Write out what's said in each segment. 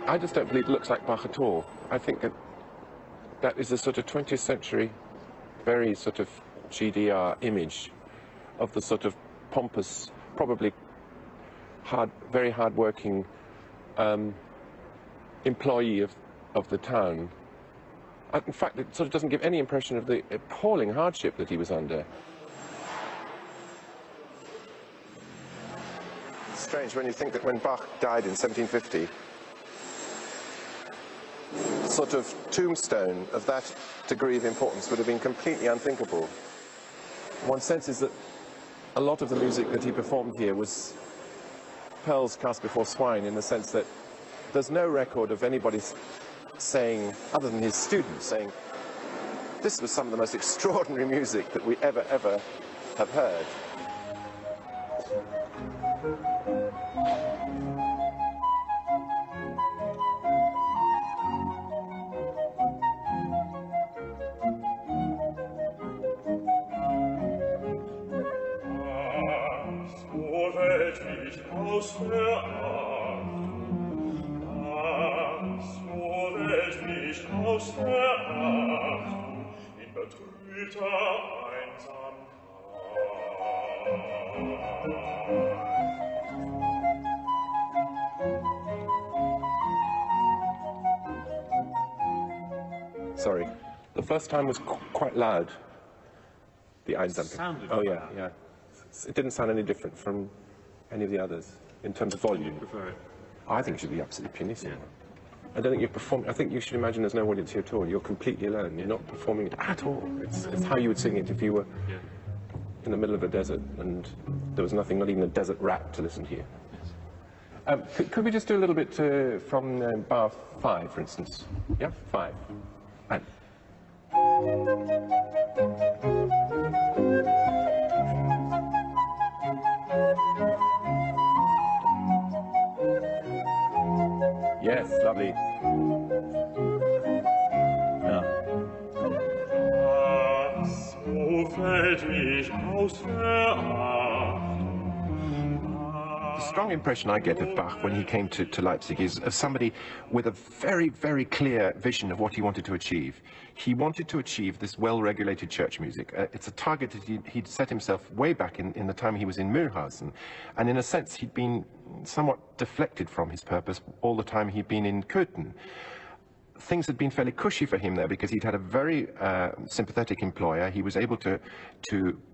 I just don't believe it looks like Bach at all. I think that that is a sort of 20th century, very sort of GDR image of the sort of pompous, probably very hard-working employee of the town. In fact, it sort of doesn't give any impression of the appalling hardship that he was under. It's strange when you think that when Bach died in 1750, the sort of tombstone of that degree of importance would have been completely unthinkable. One senses that a lot of the music that he performed here was pearls cast before swine, in the sense that there's no record of anybody saying, other than his students, saying, this was some of the most extraordinary music that we ever have heard. Sorry, the first time was quite loud. The Einsamkeit. Oh yeah, yeah. It didn't sound any different from any of the others in terms of volume. You prefer it? I think it should be absolutely pianissimo. Yeah. I don't think you're performing. I think you should imagine there's no audience here at all. You're completely alone. You're not performing it at all. It's how you would sing it if you were in the middle of a desert and there was nothing, not even a desert rat to listen to you. Yes. Could we just do a little bit from bar 5, for instance? Yeah, 5. And. Yes, lovely. Yeah. The strong impression I get of Bach when he came to Leipzig is of somebody with a very, very clear vision of what he wanted to achieve. He wanted to achieve this well-regulated church music. It's a target that he'd set himself way back in the time he was in Mühlhausen. And in a sense, he'd been somewhat deflected from his purpose all the time he'd been in Köthen. Things had been fairly cushy for him there because he'd had a very sympathetic employer. He was able to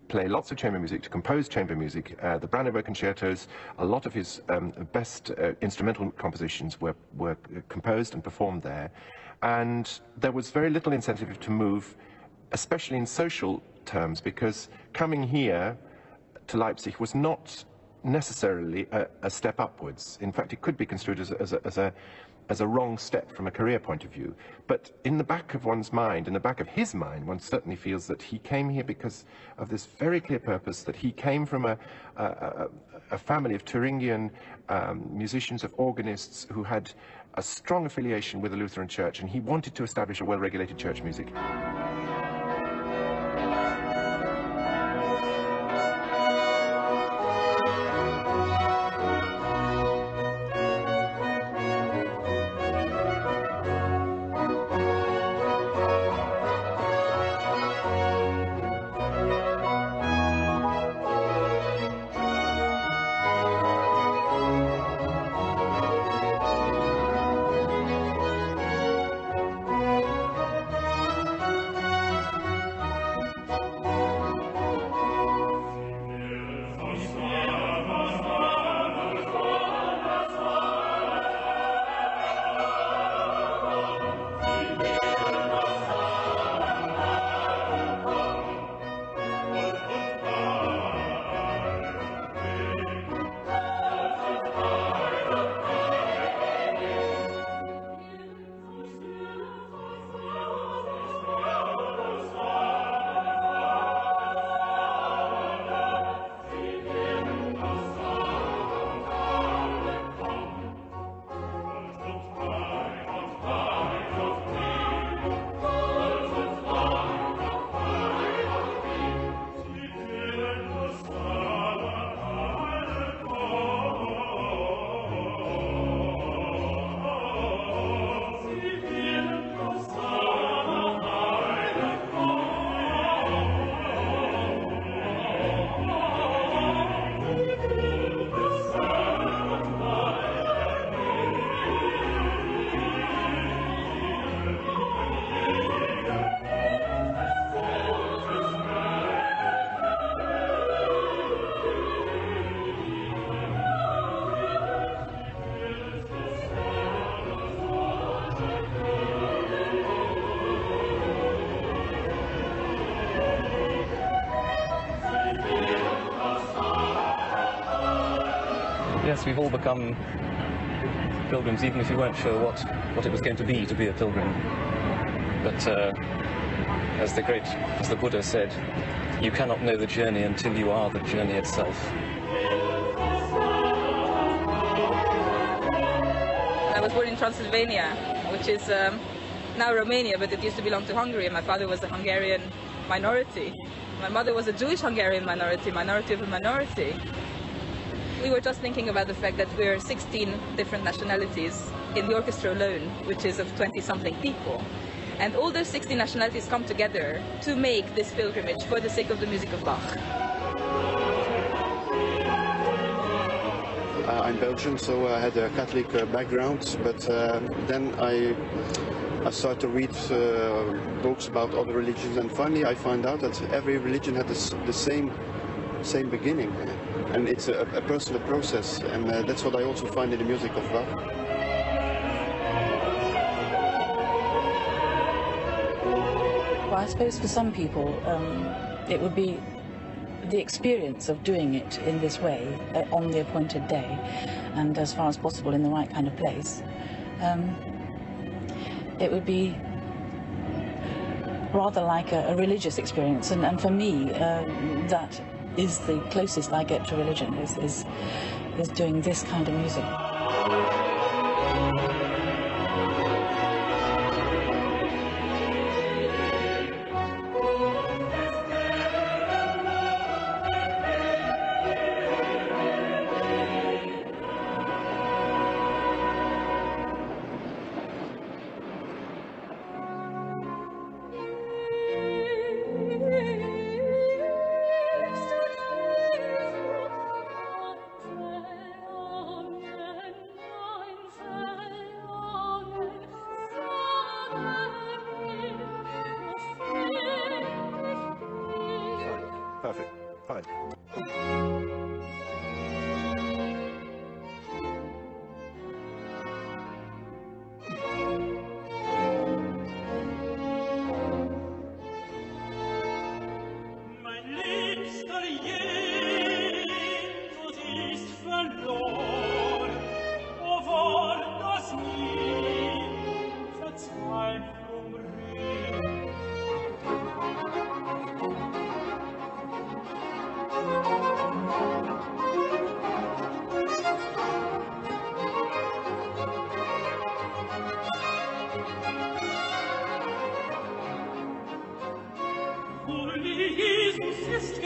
play lots of chamber music, to compose chamber music. The Brandenburg concertos, a lot of his best instrumental compositions were composed and performed there. And there was very little incentive to move, especially in social terms, because coming here to Leipzig was not necessarily a step upwards. In fact, it could be construed as a wrong step from a career point of view. But in the back of one's mind, in the back of his mind, one certainly feels that he came here because of this very clear purpose, that he came from a family of Thuringian musicians, of organists who had a strong affiliation with the Lutheran Church, and he wanted to establish a well-regulated church music. we've all become pilgrims, even if you weren't sure what it was going to be a pilgrim. But as the Buddha said, you cannot know the journey until you are the journey itself. I was born in Transylvania, which is now Romania, but it used to belong to Hungary, and my father was a Hungarian minority. My mother was a Jewish Hungarian minority of a minority. We were just thinking about the fact that we're 16 different nationalities in the orchestra alone, which is of 20-something people. And all those 16 nationalities come together to make this pilgrimage for the sake of the music of Bach. I'm Belgian, so I had a Catholic background, but then I started to read books about other religions, and finally I found out that every religion had the same beginning, and it's a personal process, and that's what I also find in the music of Bach. Well, I suppose for some people it would be the experience of doing it in this way on the appointed day, and as far as possible in the right kind of place. It would be rather like a religious experience, and for me that is the closest I get to religion, is doing this kind of music. Perfect. Fine. Jesus ist